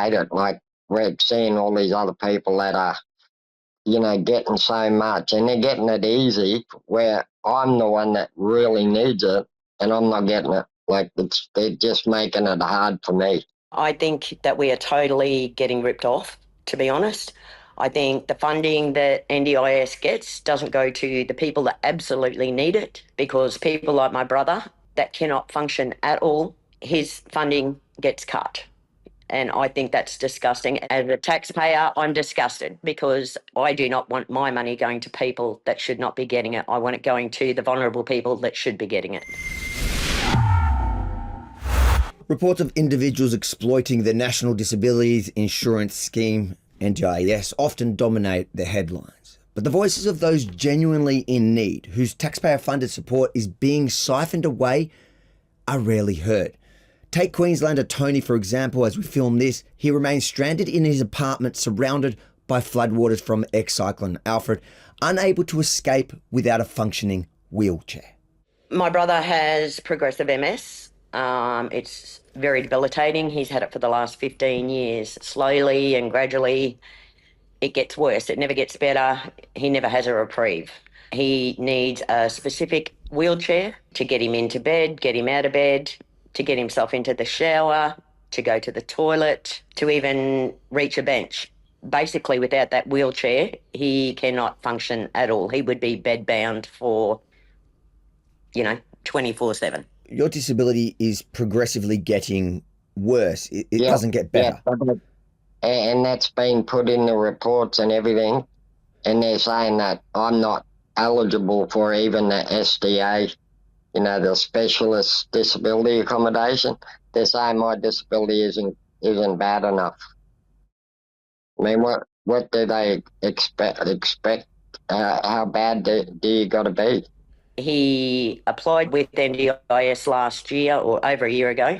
hate it. Like, we're seeing all these other people that are, getting so much, and they're getting it easy, where I'm the one that really needs it, and I'm not getting it. Like, they're just making it hard for me. I think that we are totally getting ripped off, to be honest. I think the funding that NDIS gets doesn't go to the people that absolutely need it, because people like my brother that cannot function at all, his funding gets cut. And I think that's disgusting. As a taxpayer, I'm disgusted, because I do not want my money going to people that should not be getting it. I want it going to the vulnerable people that should be getting it. Reports of individuals exploiting the National Disability Insurance Scheme, NDIS, often dominate the headlines. But the voices of those genuinely in need, whose taxpayer-funded support is being siphoned away, are rarely heard. Take Queenslander Tony, for example. As we film this, he remains stranded in his apartment, surrounded by floodwaters from ex-cyclone Alfred, unable to escape without a functioning wheelchair. My brother has progressive MS. It's very debilitating. He's had it for the last 15 years. Slowly and gradually, it gets worse. It never gets better. He never has a reprieve. He needs a specific wheelchair to get him into bed, get him out of bed, to get himself into the shower, to go to the toilet, to even reach a bench. Basically, without that wheelchair, he cannot function at all. He would be bedbound for, 24/7. Your disability is progressively getting worse. It Yeah, doesn't get better. Yeah, and that's been put in the reports and everything. And they're saying that I'm not eligible for even the SDA, the specialist disability accommodation. They're saying my disability isn't bad enough. I mean, what do they expect? How bad do you got to be? He applied with NDIS last year, or over a year ago,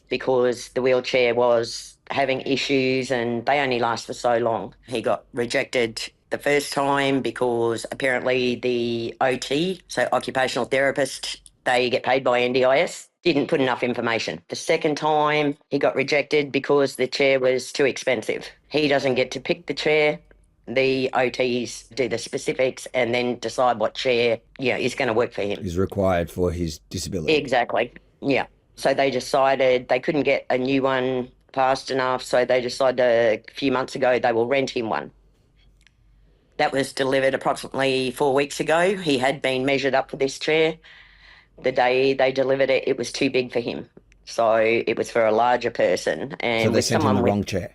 because the wheelchair was having issues and they only last for so long. He got rejected the first time because apparently the OT, so occupational therapist, they get paid by NDIS, didn't put enough information. The second time he got rejected because the chair was too expensive. He doesn't get to pick the chair. The OTs do the specifics and then decide what chair, is going to work for him. Is required for his disability. Exactly, yeah. So they decided they couldn't get a new one fast enough, so they decided a few months ago they will rent him one. That was delivered approximately 4 weeks ago. He had been measured up for this chair. The day they delivered it, it was too big for him. So it was for a larger person. And so they sent him the wrong chair?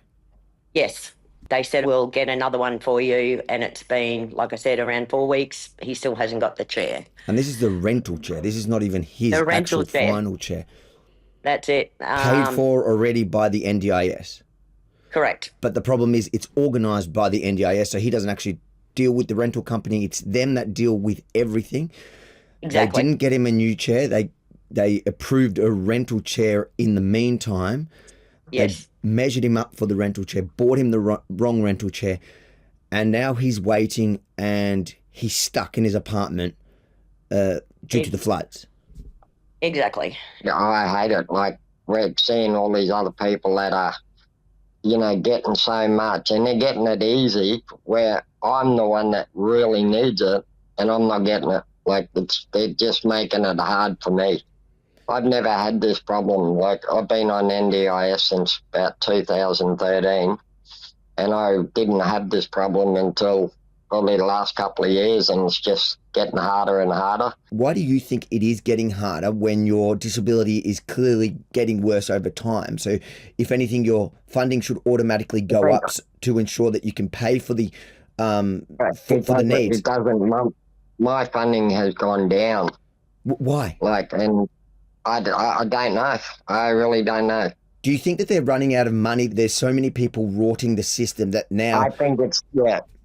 Yes. They said, we'll get another one for you. And it's been, like I said, around 4 weeks. He still hasn't got the chair. And this is the rental chair. This is not even his actual final chair. That's it. Paid for already by the NDIS. Correct. But the problem is it's organised by the NDIS, so he doesn't actually deal with the rental company. It's them that deal with everything. Exactly. They didn't get him a new chair. They approved a rental chair in the meantime. Yes. They measured him up for the rental chair, bought him the wrong rental chair, and now he's waiting and he's stuck in his apartment due to the floods. Exactly. Yeah, I hate it. Like, we're seeing all these other people that are, getting so much, and they're getting it easy, where I'm the one that really needs it, and I'm not getting it. Like, they're just making it hard for me. I've never had this problem. Like, I've been on NDIS since about 2013, and I didn't have this problem until probably the last couple of years, and it's just getting harder and harder. Why do you think it is getting harder when your disability is clearly getting worse over time? So if anything, your funding should automatically go up to ensure that you can pay for the for the needs. It doesn't. My funding has gone down. Why? And I don't know. I really don't know. Do you think that they're running out of money? There's so many people rorting the system that now... I think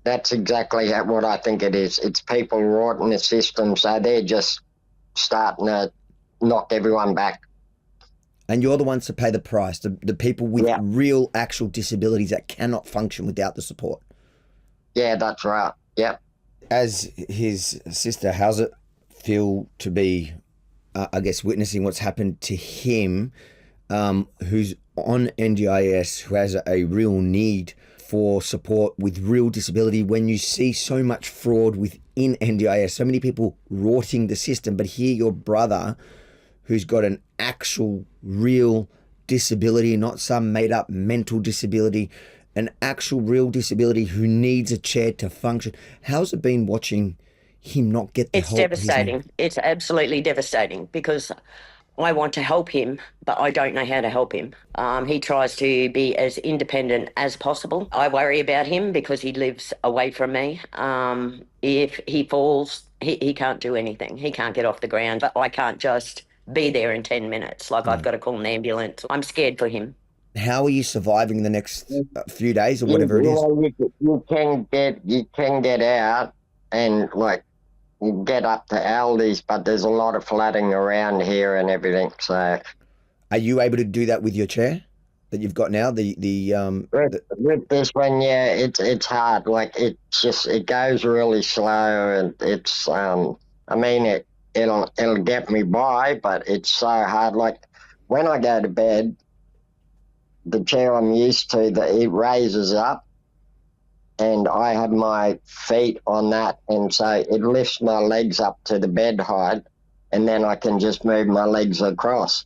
that's exactly what I think it is. It's people rorting the system, so they're just starting to knock everyone back. And you're the ones to pay the price, the people with real actual disabilities that cannot function without the support. Yeah, that's right. Yep. As his sister, how's it feel to be, witnessing what's happened to him, who's on NDIS who has a real need for support with real disability when you see so much fraud within NDIS, so many people rorting the system, but here your brother who's got an actual real disability, not some made up mental disability, an actual real disability who needs a chair to function. How's it been watching him not get the It's help devastating. It's absolutely devastating because I want to help him, but I don't know how to help him. He tries to be as independent as possible. I worry about him because he lives away from me. If he falls, he can't do anything. He can't get off the ground, but I can't just be there in 10 minutes. Like, I've got to call an ambulance. I'm scared for him. How are you surviving the next few days or You, whatever it is? you can get out and like get up to Aldi's, but there's a lot of flooding around here and everything. So, Are you able to do that with your chair that you've got now? with this one, yeah, it's hard. Like it goes really slow, and it's I mean it'll get me by, but it's so hard. Like when I go to bed, the chair I'm used to, it raises up, and I have my feet on that, and so it lifts my legs up to the bed height, and then I can just move my legs across.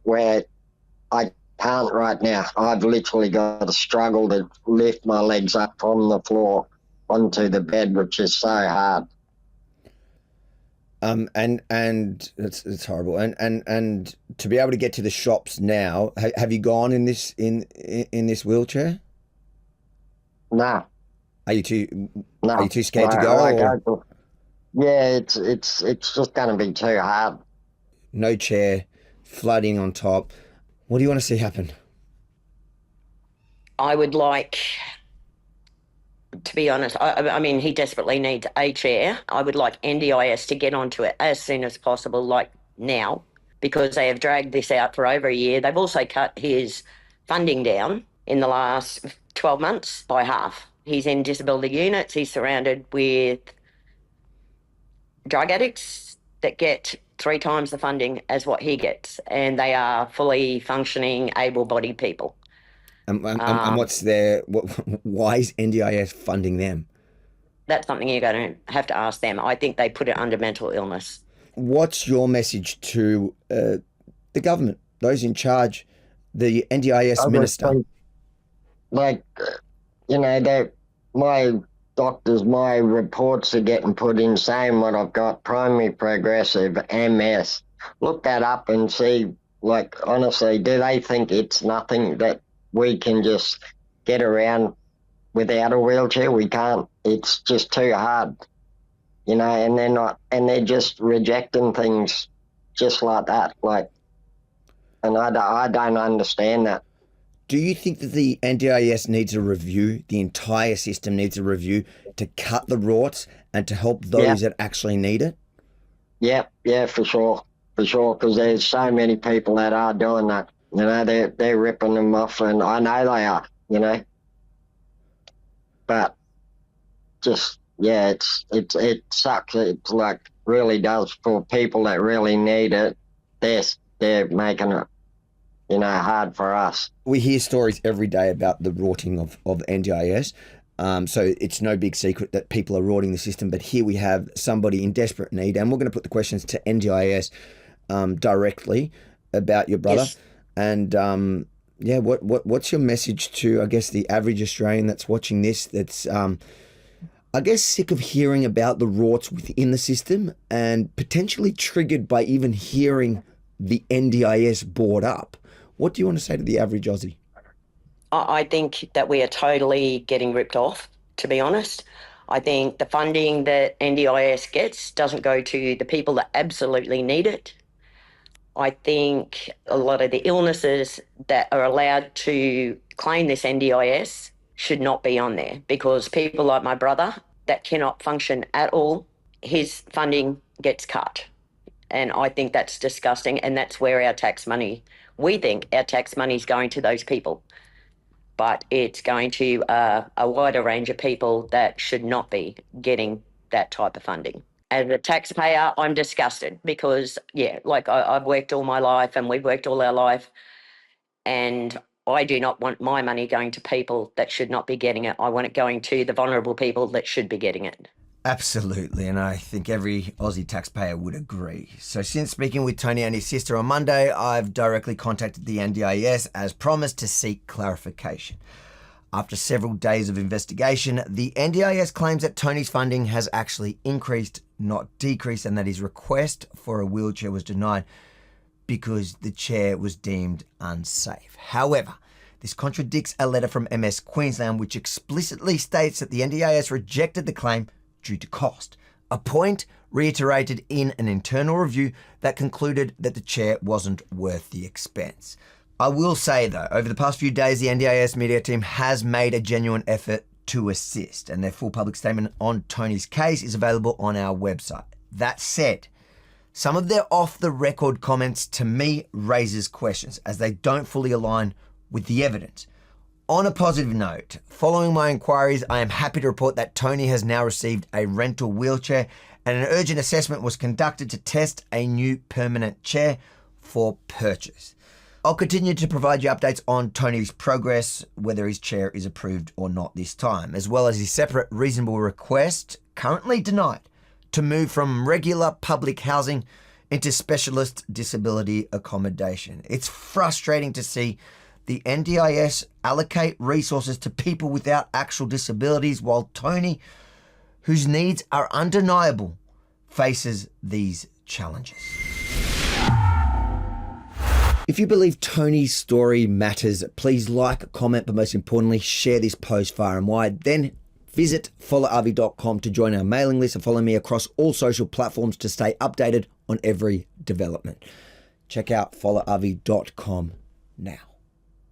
Where I can't right now. I've literally got to struggle to lift my legs up from the floor onto the bed, which is so hard. And it's horrible. And to be able to get to the shops now, have you gone in this wheelchair? No. Are you too No. scared to go? Yeah, it's just going to be too hard. No chair, flooding on top. What do you want to see happen? I would like, to be honest, I mean, he desperately needs a chair. I would like NDIS to get onto it as soon as possible, like now, because they have dragged this out for over a year. They've also cut his funding down in the last 12 months by half. He's in disability units. He's surrounded with drug addicts that get 3 times the funding as what he gets, and they are fully functioning, able-bodied people. And what's why is NDIS funding them? That's something you're going to have to ask them. I think they put it under mental illness. What's your message to the government, those in charge, the NDIS minister? Like, my doctors, my reports are getting put in saying what I've got, primary progressive MS. Look that up and see, like, honestly, do they think it's nothing that we can just get around without a wheelchair? We can't. It's just too hard, and they're just rejecting things just like that. Like, and I don't understand that. Do you think that the NDIS needs a review, the entire system needs a review to cut the rorts and to help those that actually need it? Yeah, for sure, because there's so many people that are doing that. They're ripping them off, and I know they are, But just, it sucks. It's like really does for people that really need it. They're making it, hard for us. We hear stories every day about the rorting of NDIS. So it's no big secret that people are rorting the system. But here we have somebody in desperate need, and we're going to put the questions to NDIS directly about your brother. Yes. And what's your message to, I guess, the average Australian that's watching this, that's I guess sick of hearing about the rorts within the system and potentially triggered by even hearing the NDIS board up? What do you want to say to the average Aussie? I think that we are totally getting ripped off, to be honest. I think the funding that NDIS gets doesn't go to the people that absolutely need it. I think a lot of the illnesses that are allowed to claim this NDIS should not be on there, because people like my brother that cannot function at all, his funding gets cut. And I think that's disgusting, and that's where we think our tax money is going to those people. But it's going to a wider range of people that should not be getting that type of funding. As a taxpayer, I'm disgusted because, I've worked all my life and we've worked all our life, And I do not want my money going to people that should not be getting it. I want it going to the vulnerable people that should be getting it. Absolutely, and I think every Aussie taxpayer would agree. So since speaking with Tony and his sister on Monday, I've directly contacted the NDIS as promised to seek clarification. After several days of investigation, the NDIS claims that Tony's funding has actually increased, not decreased, and that his request for a wheelchair was denied because the chair was deemed unsafe. However, this contradicts a letter from MS Queensland which explicitly states that the NDIS rejected the claim due to cost, a point reiterated in an internal review that concluded that the chair wasn't worth the expense. I will say though, over the past few days, the NDIS media team has made a genuine effort to assist, and their full public statement on Tony's case is available on our website. That said, some of their off-the-record comments to me raises questions as they don't fully align with the evidence. On a positive note, following my inquiries, I am happy to report that Tony has now received a rental wheelchair and an urgent assessment was conducted to test a new permanent chair for purchase. I'll continue to provide you updates on Tony's progress, whether his chair is approved or not this time, as well as his separate reasonable request, currently denied, to move from regular public housing into specialist disability accommodation. It's frustrating to see the NDIS allocate resources to people without actual disabilities while Tony, whose needs are undeniable, faces these challenges. If you believe Tony's story matters, please like, comment, but most importantly, share this post far and wide. Then visit followrv.com to join our mailing list and follow me across all social platforms to stay updated on every development. Check out followrv.com now.